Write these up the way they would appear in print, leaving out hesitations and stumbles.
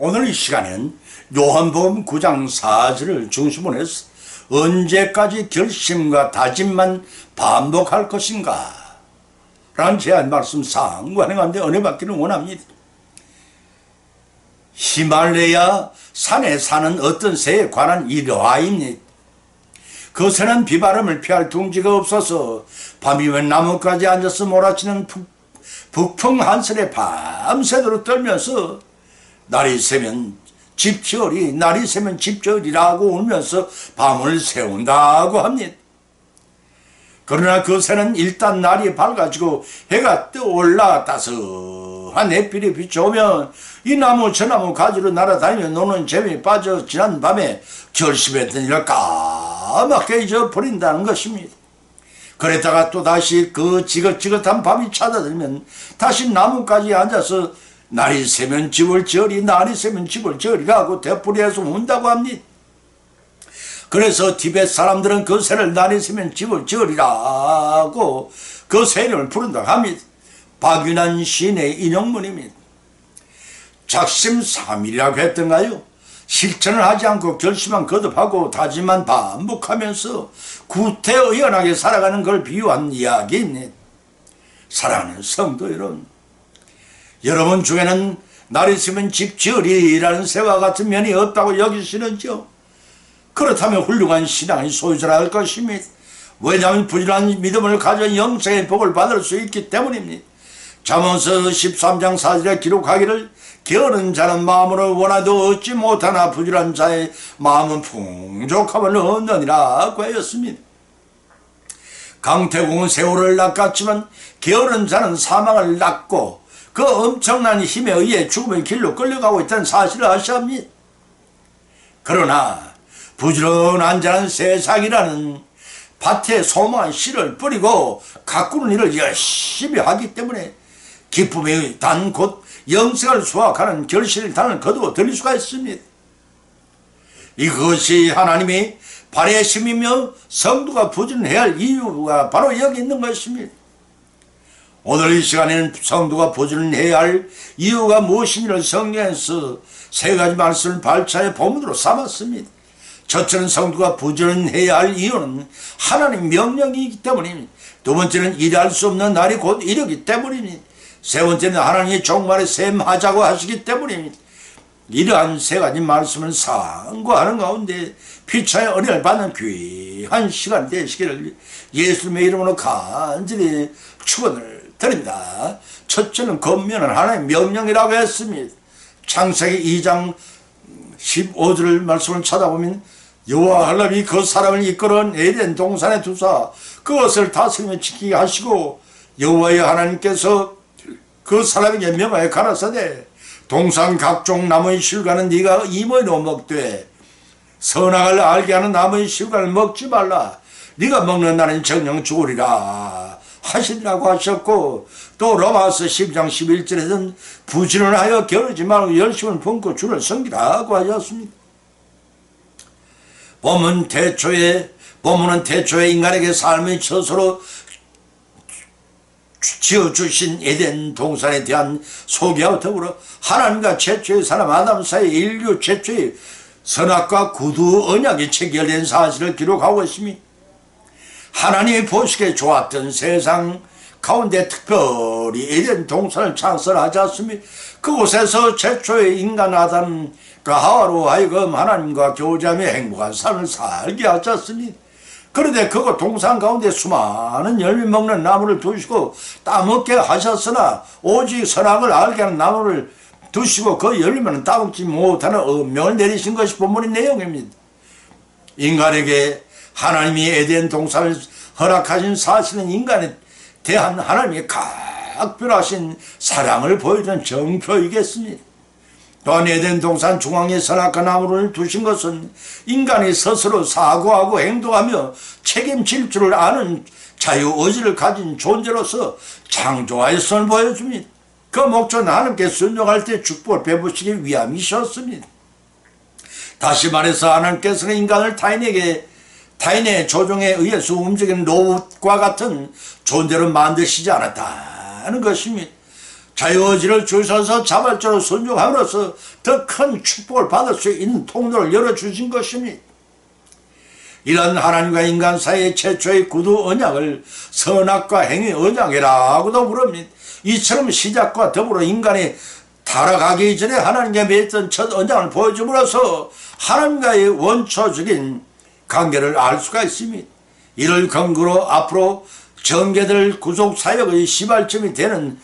오늘 이 시간에는 요한복음 9장 4절을 중심으로 해서 언제까지 결심과 다짐만 반복할 것인가 라는 제한 말씀 상관행한데 은혜 받기를 원합니다. 히말레야 산에 사는 어떤 새에 관한 일화입니다. 그 새는 비바람을 피할 둥지가 없어서 밤이면 나뭇가지에 앉아서 몰아치는 북풍 한슬에 밤새도록 떨면서 날이 새면 집지어리 날이 새면 집지어리라고 울면서 밤을 새운다고 합니다. 그러나 그 새는 일단 날이 밝아지고 해가 떠올라 따스한 햇빛이 비춰오면 이 나무 저 나무 가지로 날아다니며 노는 재미에 빠져 지난 밤에 결심했던 일을 까맣게 잊어버린다는 것입니다. 그랬다가 또다시 그 지긋지긋한 밤이 찾아들면 다시 나무까지 앉아서 날이 새면 집을 지으리 날이 새면 집을 지으리라고 되풀이해서 운다고 합니다. 그래서 티벳 사람들은 그 새를 날이 새면 집을 지으리라고 그 새 이름을 부른다고 합니다. 박윤환 시인의 인용문입니다. 작심삼일이라고 했던가요? 실천을 하지 않고 결심만 거듭하고 다짐만 반복하면서 구태의연하게 살아가는 걸 비유한 이야기입니다. 사랑하는 성도 여러분 중에는 날이 새면 집 지으리라는 새와 같은 면이 없다고 여기시는지요? 그렇다면 훌륭한 신앙이 소유자라 할 것입니다. 왜냐하면 부지런한 믿음을 가져 영생의 복을 받을 수 있기 때문입니다. 잠언서 13장 4절에 기록하기를 게으른 자는 마음으로 원하도 얻지 못하나 부지런한 자의 마음은 풍족함을 얻느니라고 하였습니다. 강태공은 세월을 낚았지만 게으른 자는 사망을 낚고 그 엄청난 힘에 의해 죽음의 길로 끌려가고 있다는 사실을 아셔야 합니다. 그러나 부지런한 자는 세상이라는 밭에 소망한 씨를 뿌리고 가꾸는 일을 열심히 하기 때문에 기쁨의 단 곧 영생을 수확하는 결실의 단을 거두어 들릴 수가 있습니다. 이것이 하나님의 바라심이며 성도가 부지런해야 할 이유가 바로 여기 있는 것입니다. 오늘 이 시간에는 성도가 부지런해야 할 이유가 무엇인지를 성경에서 세 가지 말씀을 발차의 본문으로 삼았습니다. 첫째는 성도가 부지런해야 할 이유는 하나님 명령이기 때문입니다. 두 번째는 일할 수 없는 날이 곧 이르기 때문입니다. 세 번째는 하나님의 종말에 셈하자고 하시기 때문입니다. 이러한 세 가지 말씀을 상고하는 가운데 피차의 은혜를 받는 귀한 시간 되시기를 예수님의 이름으로 간절히 축원을 드립니다. 첫째는 권면은 하나님의 명령이라고 했습니다. 창세기 2장 15절 말씀을 찾아보면 여호와 하나님이 그 사람을 이끌어 에덴 동산에 두사 그것을 다스리며 지키게 하시고 여호와의 하나님께서 그 사람에게 명하여 가라사대 동산 각종 나무의 실과는 네가 이모이로 먹되 선악을 알게 하는 나무의 실과를 먹지 말라. 네가 먹는 날은 정령 죽으리라 하시라고 하셨고 또 로마서 10장 11절에서는 부지런하여 게으르지 말고 열심을 품고 주를 섬기라고 하셨습니다. 본문은 태초에 인간에게 삶의 처소로 지어주신 에덴 동산에 대한 소개와 더불어 하나님과 최초의 사람 아담 사이 인류 최초의 선악과 구두 언약이 체결된 사실을 기록하고 있습니다. 하나님이 보시기에 좋았던 세상 가운데 특별히 에덴 동산을 창설하지 않습니까? 그곳에서 최초의 인간 아담과 하와로 하여금 하나님과 교제하며 행복한 삶을 살게 하지 않습니까? 그런데 그곳 동산 가운데 수많은 열매 먹는 나무를 두시고 따먹게 하셨으나 오직 선악을 알게 하는 나무를 두시고 그 열매는 따먹지 못하는 엄명을 내리신 것이 본문의 내용입니다. 인간에게 하나님이 에덴 동산을 허락하신 사실은 인간에 대한 하나님의 각별하신 사랑을 보여주는 정표이겠습니다. 또한 에덴 동산 중앙에 선악과 나무를 두신 것은 인간이 스스로 사고하고 행동하며 책임질 줄을 아는 자유의지를 가진 존재로서 창조하였음을 보여줍니다. 그 목적은 하나님께 순종할 때 축복을 베푸시기 위함이셨습니다. 다시 말해서 하나님께서는 인간을 타인의 조종에 의해서 움직이는 로봇과 같은 존재로 만드시지 않았다는 것입니다. 자유의지를 주셔서 자발적으로 순종함으로써 더 큰 축복을 받을 수 있는 통로를 열어주신 것입니다. 이런 하나님과 인간 사이의 최초의 구두 언약을 선악과 행위 언약이라고도 부릅니다. 이처럼 시작과 더불어 인간이 타락하기 전에 하나님께 맺었던 첫 언약을 보여줌으로써 하나님과의 원초적인 관계를 알 수가 있습니다. 이를 근거로 앞으로 전개될 구속사역의 시발점이 되는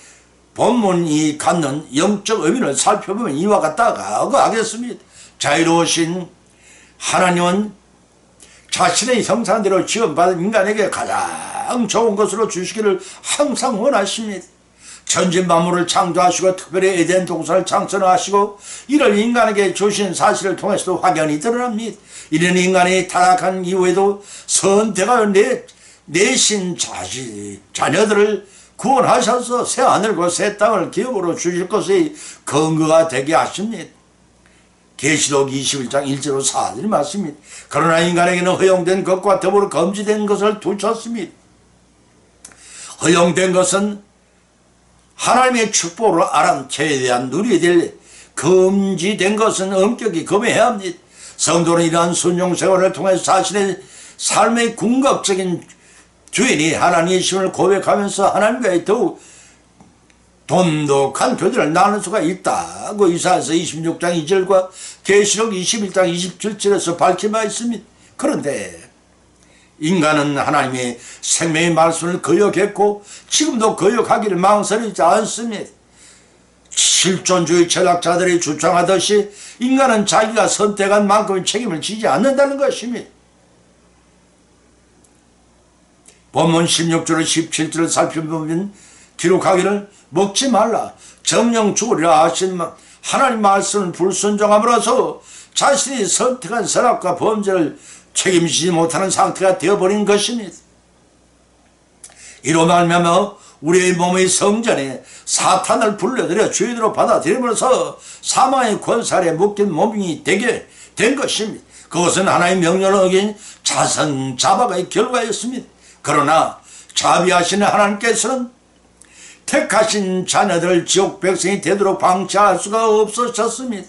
본문이 갖는 영적 의미를 살펴보면 이와 같다고 하겠습니다. 자유로우신 하나님은 자신의 형상대로 지원받은 인간에게 가장 좋은 것으로 주시기를 항상 원하십니다. 천지 만물을 창조하시고 특별히 에덴 동산을 창설하시고 이를 인간에게 주신 사실을 통해서도 확연히 드러납니다. 이런 인간이 타락한 이후에도 선택하여 내신 자녀들을 구원하셔서 새 하늘과 새 땅을 기업으로 주실 것의 근거가 되게 하십니다. 계시록 21장 1절로 4절이 맞습니다. 그러나 인간에게는 허용된 것과 더불어 금지된 것을 두셨습니다. 허용된 것은 하나님의 축복으로 아람 최대한 누리게 될, 금지된 것은 엄격히 금해야 합니다. 성도는 이러한 순종 생활을 통해서 자신의 삶의 궁극적인 주인이 하나님이심을 고백하면서 하나님과의 더욱 돈독한 교제를 나눌 수가 있다고 이사야서 26장 2절과 계시록 21장 27절에서 밝힌 바 있습니다. 그런데 인간은 하나님의 생명의 말씀을 거역했고 지금도 거역하기를 망설이지 않습니다. 실존주의 철학자들이 주장하듯이 인간은 자기가 선택한 만큼의 책임을 지지 않는다는 것입니다. 본문 16절을 17절을 살펴보면 기록하기를 먹지 말라 정령 죽으리라 하신 하나님 말씀을 불순종함으로써 자신이 선택한 선악과 범죄를 책임지지 못하는 상태가 되어버린 것입니다. 이로 말미암아 우리의 몸의 성전에 사탄을 불러들여 주인으로 받아들임으로써 사망의 권세 아래 묶인 몸이 되게 된 것입니다. 그것은 하나님의 명령을 어긴 자성자박의 결과였습니다. 그러나 자비하시는 하나님께서는 택하신 자녀들 지옥 백성이 되도록 방치할 수가 없으셨습니다.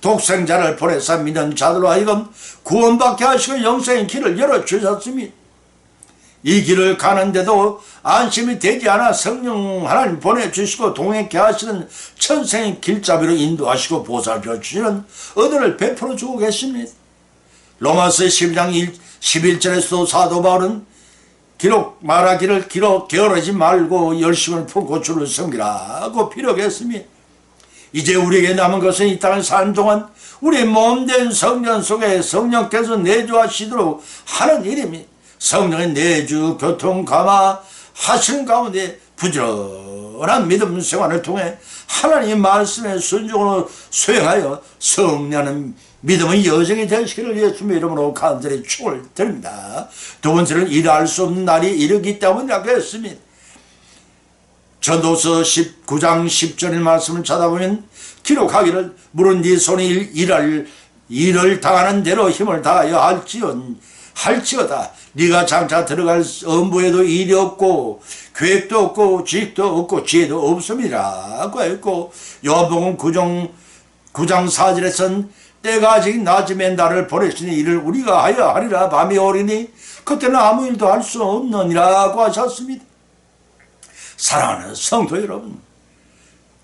독생자를 보내사 믿는 자들로 하여금 구원받게 하시고 영생의 길을 열어주셨습니다. 이 길을 가는데도 안심이 되지 않아 성령 하나님 보내주시고 동행케 하시는 천생의 길잡이로 인도하시고 보살펴 주시는 은혜를 베풀어 주고 계십니다. 로마서 12장 11절에서도 사도 바울은 말하기를 게으르지 말고 열심을 품고 주를 섬기라고 피력했습니다. 이제 우리에게 남은 것은 이 땅을 사는 동안 우리의 몸된 성전 속에 성령께서 내주하시도록 하는 일입니다. 성령의 내주 교통 감화 하시는 가운데 부지런한 믿음 생활을 통해 하나님의 말씀에 순종으로 수행하여 성령하는 믿음의 여정이 되시기를 예수님의 이름으로 간절히 축원을 드립니다. 두 번째는 일할 수 없는 날이 이르기 때문이라고 했습니다. 전도서 19장 10절의 말씀을 찾아보면 기록하기를 물은 네 손이 일을 당하는 대로 힘을 다하여 할지어다. 네가 장차 들어갈 엄부에도 일이 없고 계획도 없고 지식도 없고 지혜도 없음이라고 했고 요한복음 9장 4절에선 때가 아직 낮음에 나를 보내시니 이를 우리가 하여 하리라. 밤이 오리니 그때는 아무 일도 할 수 없느니라고 하셨습니다. 사랑하는 성도 여러분,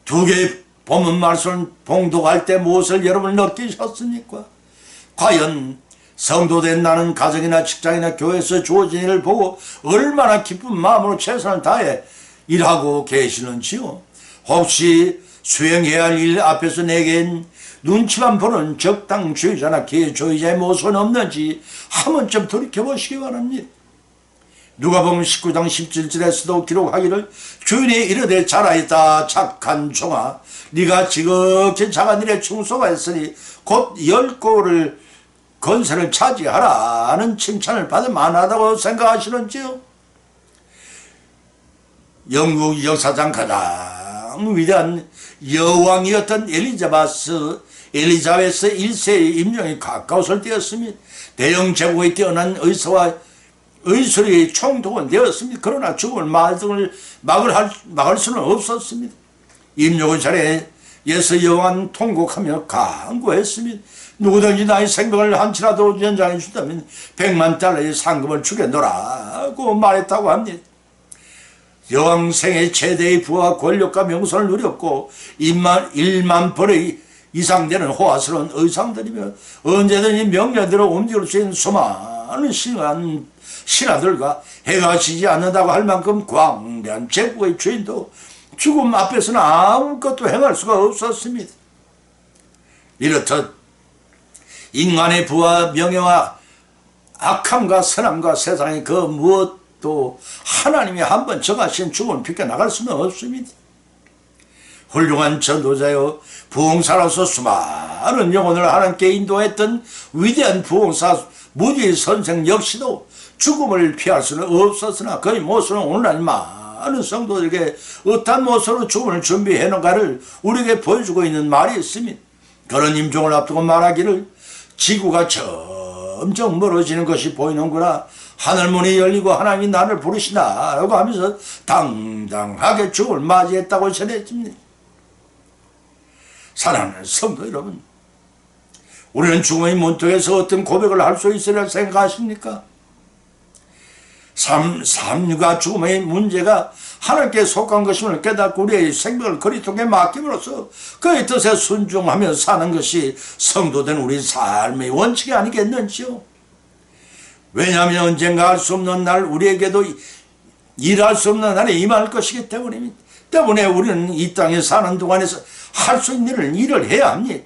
두 개의 본문 말씀을 봉독할 때 무엇을 여러분 느끼셨습니까? 과연 성도된 나는 가정이나 직장이나 교회에서 주어진 일을 보고 얼마나 기쁜 마음으로 최선을 다해 일하고 계시는지요? 혹시 수행해야 할 일 앞에서 내겐 눈치만 보는 적당주의자나 기회주의자의 모습은 없는지 한 번쯤 돌이켜보시기 바랍니다. 누가복음 19장 17절에서도 기록하기를 주인이 이르되 잘하였다 착한 종아 네가 지극히 작은 일에 충성하였으니 곧 10고를 건설을 차지하라는 칭찬을 받을 만하다고 생각하시는지요? 영국 역사상 가장 위대한 여왕이었던 엘리자베스 1세의 임종이 가까웠을 때였습니다. 대영 제국에 뛰어난 의사와 의술이 총동원 되었습니다. 그러나 죽음을 막을 수는 없었습니다. 임종의 차례 예서 여호와는 통곡하며 간구했습니다. 누구든지 나의 생명을 한치라도 연장해 준다면 100만 달러의 상금을 주겠노라고 말했다고 합니다. 여왕 생애 최대의 부와 권력과 명성을 누렸고 1만 벌의 이상 되는 호화스러운 의상들이며 언제든지 명령대로 움직일 수 있는 수많은 신하들과 해가 지지 않는다고 할 만큼 광대한 제국의 주인도 죽음 앞에서는 아무것도 행할 수가 없었습니다. 이렇듯 인간의 부와 명예와 악함과 선함과 세상의 그 무엇도 하나님이 한번 정하신 죽음을 비껴나갈 수는 없습니다. 훌륭한 전도자여 부흥사로서 수많은 영혼을 하나님께 인도했던 위대한 부흥사 무디 선생 역시도 죽음을 피할 수는 없었으나 그의 모습은 오늘날 많은 성도들에게 어떤 모습으로 죽음을 준비해놓은가를 우리에게 보여주고 있는 말이 있습니다. 그런 임종을 앞두고 말하기를 지구가 점점 멀어지는 것이 보이는구나. 하늘문이 열리고 하나님이 나를 부르시나 라고 하면서 당당하게 죽음을 맞이했다고 전했습니다. 사랑하는 성도 여러분, 우리는 죽음의 문턱에서 어떤 고백을 할 수 있으리라 생각하십니까? 삶과 죽음의 문제가 하나님께 속한 것임을 깨닫고 우리의 생명을 그리스도께 맡김으로써 그의 뜻에 순종하며 사는 것이 성도된 우리 삶의 원칙이 아니겠는지요? 왜냐하면 언젠가 할 수 없는 날 우리에게도 일할 수 없는 날에 임할 것이기 때문입니다. 때문에 우리는 이 땅에 사는 동안에서 할 수 있는 일을 해야 합니다.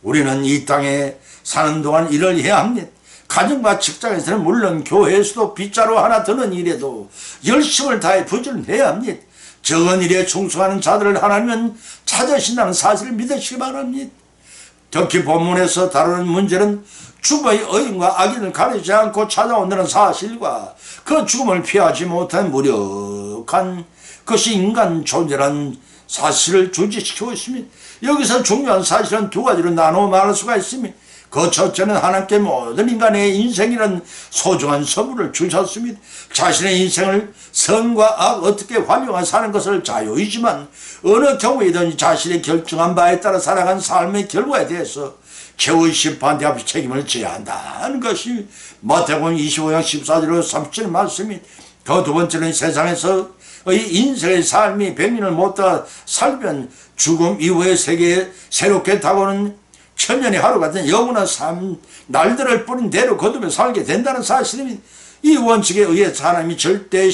우리는 이 땅에 사는 동안 일을 해야 합니다. 가정과 직장에서는 물론 교회에서도 빗자루 하나 드는 일에도 열심을 다해 부지런해야 합니다. 적은 일에 충성하는 자들을 하나님은 찾으신다는 사실을 믿으시기 바랍니다. 특히 본문에서 다루는 문제는 죽음의 의인과 악인을 가리지 않고 찾아온다는 사실과 그 죽음을 피하지 못한 무력한 것이 인간 존재란 사실을 주지시키고 있습니다. 여기서 중요한 사실은 두 가지로 나누어 말할 수가 있습니다. 그 첫째는 하나님께 모든 인간의 인생이라는 소중한 선물을 주셨습니다. 자신의 인생을 선과 악 어떻게 활용해 사는 것을 자유이지만 어느 경우이든 자신의 결정한 바에 따라 살아간 삶의 결과에 대해서 최후의 심판대 앞에 책임을 져야 한다는 것이 마태복음 25장 14절로 37절 말씀입니다. 그 두 번째는 세상에서의 인생의 삶이 100년을 못다 살면 죽음 이후의 세계에 새롭게 다가오는 천년의 하루 같은 영원한 삶 날들을 뿌린 대로 거두며 살게 된다는 사실입니다. 이 원칙에 의해 하나님이 절대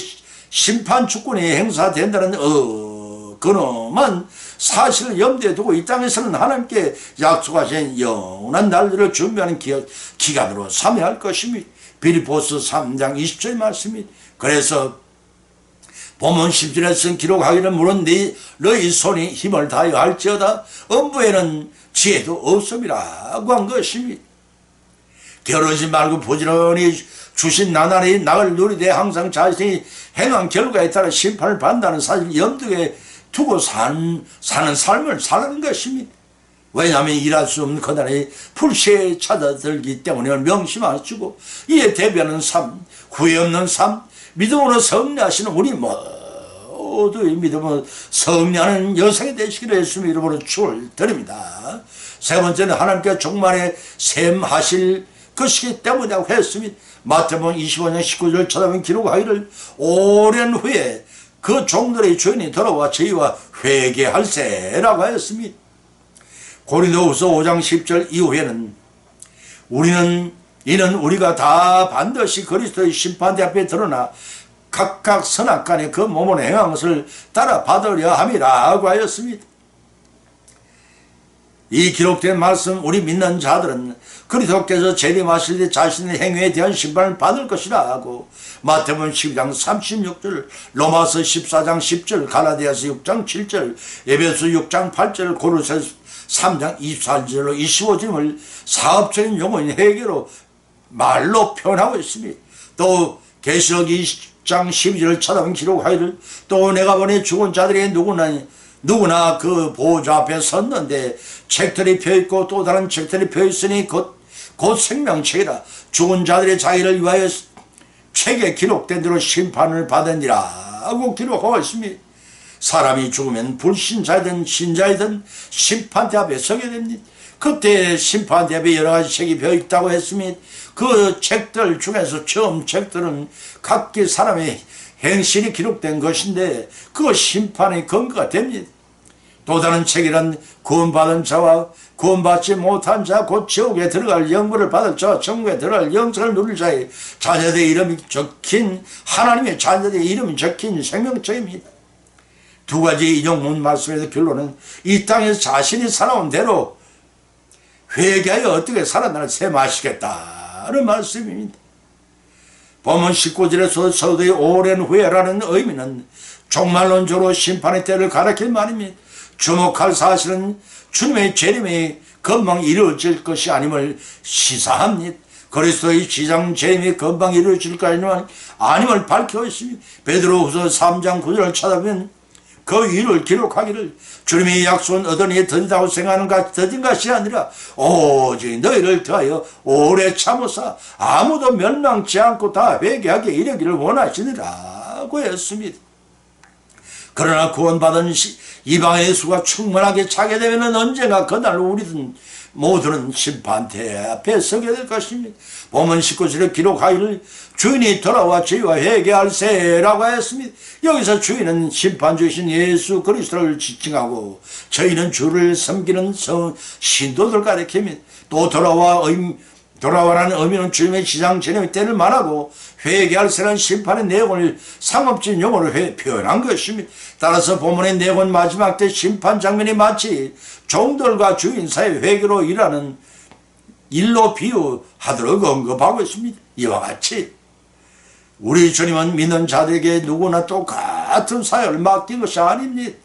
심판 주권이 행사된다는 근엄한 사실을 염두에 두고 이 땅에서는 하나님께 약속하신 영원한 날들을 준비하는 기간으로 삼아야 할 것입니다. 빌립보서 3장 20절 말씀입니다. 그래서 본문 10절에 쓴 기록하기를 물론 너희 손이 힘을 다하여 할지어다 엄부에는 지혜도 없음이라고 한 것입니다. 게으르지 말고 부지런히 주신 나날이 낙을 누리되 항상 자신이 행한 결과에 따라 심판을 받는다는 사실 염두에 두고 사는 삶을 사는 것입니다. 왜냐하면 일할 수 없는 그날이 불시에 찾아들기 때문에 명심하시고 이에 대비하는 삶, 후회 없는 삶, 믿음으로 승리하시는 우리 모두의 믿음으로 승리하는 여성이 되시기를 예수님 이름으로 축원드립니다. 세 번째는 하나님께 종말에 셈하실 것이기 때문이라고 했습니다. 마태복음 25장 19절 쳐다보면 기록하기를 오랜 후에 그 종들의 주인이 돌아와 저희와 회개할세라고 하였습니다. 고린도후서 5장 10절 이후에는 이는 우리가 다 반드시 그리스도의 심판대 앞에 드러나 각각 선악간에 그 몸으로 행한 것을 따라 받으려 함이라고 하였습니다. 이 기록된 말씀 우리 믿는 자들은 그리스도께서 재림하실 때 자신의 행위에 대한 심판을 받을 것이라 하고 마태복음 12장 36절, 로마서 14장 10절, 갈라디아서 6장 7절, 에베소 6장 8절, 고린도서 3장 24절로 25절을 사업적인 용어인 회개로 말로 표현하고 있습니다. 또 계시록 20장 12절을 쳐다본 기록하기를 또 내가 보내 죽은 자들이 누구나 그 보호자 앞에 섰는데 책들이 펴있고 또 다른 책들이 펴있으니 곧 생명책이라 죽은 자들의 자기를 위하여 책에 기록된 대로 심판을 받으니라 하고 기록하고 있습니다. 사람이 죽으면 불신자이든 신자이든 심판대 앞에 서게 됩니다. 그때 심판대 앞에 여러 가지 책이 벼 있다고 했으니 그 책들 중에서 처음 책들은 각기 사람의 행실이 기록된 것인데 그 심판의 근거가 됩니다. 또 다른 책이란 구원받은 자와 구원받지 못한 자, 곧 지옥에 들어갈 영벌을 받을 자와 천국에 들어갈 영생을 누릴 자의 자녀들의 이름이 적힌, 하나님의 자녀들의 이름이 적힌 생명책입니다. 두 가지 인용문 말씀에서 결론은 이 땅에서 자신이 살아온 대로 회개하여 어떻게 살아나를 셈하시겠다는 말씀입니다. 본문 19절에서 서두의 오랜 후회라는 의미는 종말론적으로 심판의 때를 가리킬 말입니다. 주목할 사실은 주님의 재림의 금방 이루어질 것이 아님을 시사합니다. 그리스도의 지장 재림이 금방 이루어질 것이 아님을 밝혀 있습니다. 베드로후서 3장 9절을 찾아보면 그 일을 기록하기를 주님의 약속은 어떠니 더디다고 생각하는 것이 더딘 것이 아니라 오직 너희를 더하여 오래 참으사 아무도 멸망치 않고 다 회개하게 이르기를 원하시니라고 했습니다. 그러나 구원받은 이방인의 수가 충만하게 차게 되면 언젠가 그날 우리는 모두는 심판대 앞에 서게 될 것입니다. 본문 19절에 기록하기를 주인이 돌아와 저희와 회개할세라고 했습니다. 여기서 주인은 심판주이신 예수 그리스도를 지칭하고 저희는 주를 섬기는 신도들 가리킵니다. 또 돌아와라는 의미는 주님의 지장 재림의 때를 말하고 회개할세라는 심판의 내용을 상업적인 용어로 표현한 것입니다. 따라서 본문의 내용은 마지막 때 심판 장면이 마치 종들과 주인 사이의 회개로 일로 비유하도록 언급하고 있습니다. 이와 같이 우리 주님은 믿는 자들에게 누구나 똑같은 사역을 맡긴 것이 아닙니다.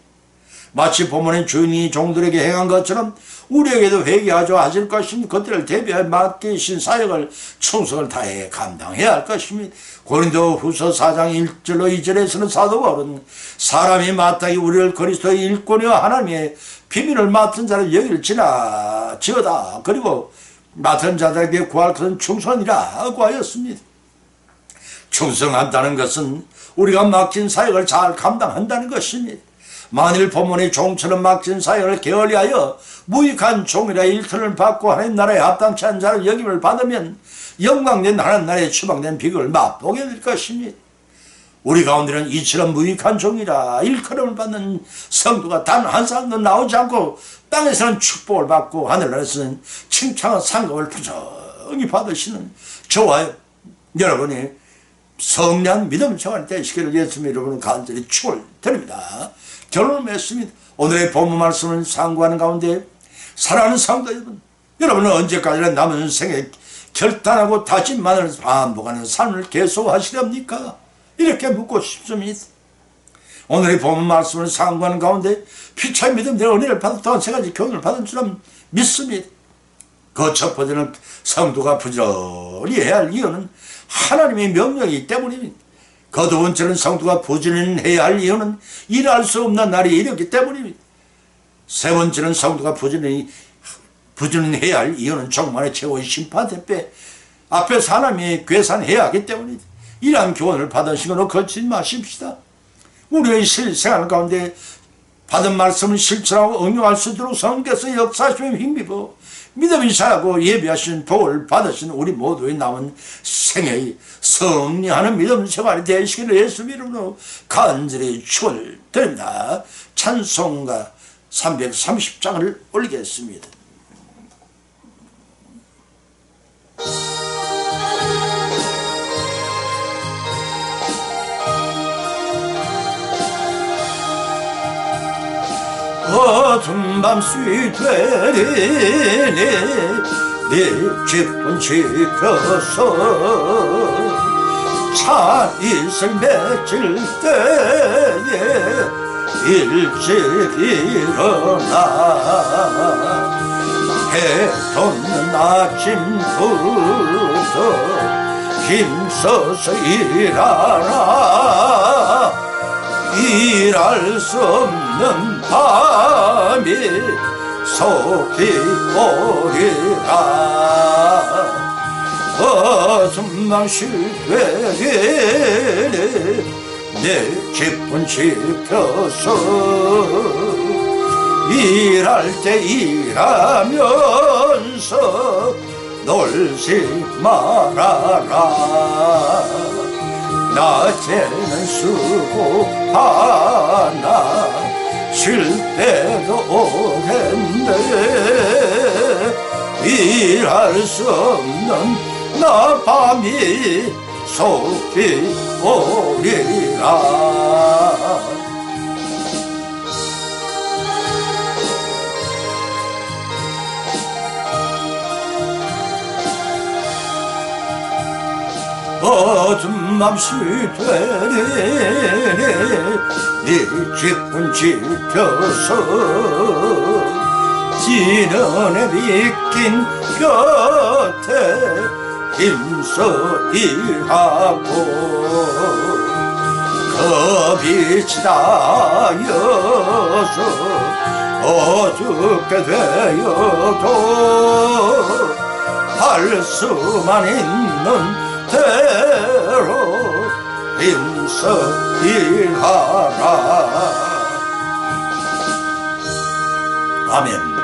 마치 본문의 주인이 종들에게 행한 것처럼 우리에게도 회개하죠 하실 것입니다. 그들을 대비해 맡기신 사역을 충성을 다해 감당해야 할 것입니다. 고린도후서 4장 1절로 2절에서는 사도 바울은 사람이 마땅히 우리를 그리스도의 일꾼이와 하나님의 비밀을 맡은 자를 여길지어다. 그리고 맡은 자들에게 구할 것은 충성이라고 하였습니다. 충성한다는 것은 우리가 맡긴 사역을 잘 감당한다는 것입니다. 만일 본문의 종처럼 맡긴 사역을 게을리하여 무익한 종이라 일터를 받고 하나님 나라에 합당치 않은 자를 역임을 받으면 영광된 하나님 나라에 추방된 비극을 맛보게 될 것입니다. 우리 가운데는 이처럼 무익한 종이라 일컬음을 받는 성도가 단 한 사람도 나오지 않고 땅에서는 축복을 받고 하늘나라에서는 칭찬과 상급을 부정히 받으시는 저와 여러분이 성량 믿음 생활 되시기를 예수님 여러분 간절히 축원드립니다. 결론을 맺습니다. 오늘의 본문 말씀을 상고하는 가운데 사랑하는 성도 여러분, 여러분은 언제까지나 남은 생에 결단하고 다짐만을 반복하는 삶을 계속하시렵니까? 이렇게 묻고 싶습니다. 오늘의 본문 말씀을 상고하는 가운데 피차의 믿음대로 은혜를 받았다는 세 가지 교훈을 받은 줄은 믿습니다. 그 첫 번째는 성도가 부지런히 해야 할 이유는 하나님의 명령이기 때문입니다. 그 두 번째는 성도가 부지런히 해야 할 이유는 일할 수 없는 날이 이르기 때문입니다. 세 번째는 성도가 부지런히 해야 할 이유는 종말의 최고의 심판대 앞에서 하나님이 계산해야 하기 때문입니다. 이러한 교훈을 받으시고 거치지 마십시다. 우리의 실생활 가운데 받은 말씀을 실천하고 응용할 수 있도록 성령께서 역사하시며 힘입어 믿음이 자라고 예비하신 복을 받으신 우리 모두의 남은 생애의 승리하는 믿음 생활이 되시기를 예수 이름으로 간절히 축원드립니다. 찬송가 330장을 올리겠습니다. 어둠 밤수이 되리니 네 집은 지켜서 차 이슬 맺힐 때에 일찍 일어나 해 돋는 아침부터 힘써서 일하라. 일할 수 없는 밤이 속히 오리라. 어둠만 실되기를 내 기쁨 지켜서 일할 때 일하면서 놀지 말아라. 낮에는 수고하나 쉴 때도 오랜데 일할 수 없는 나 밤이 속히 오리라. 어둠 맘시 되리 네 기쁨 지켜서 지는 애 비낀 곁에 힘써 일하고 겁이 치다여서 어둡게 되어도 할 수만 있는 대로 힘써 일하라. 아멘.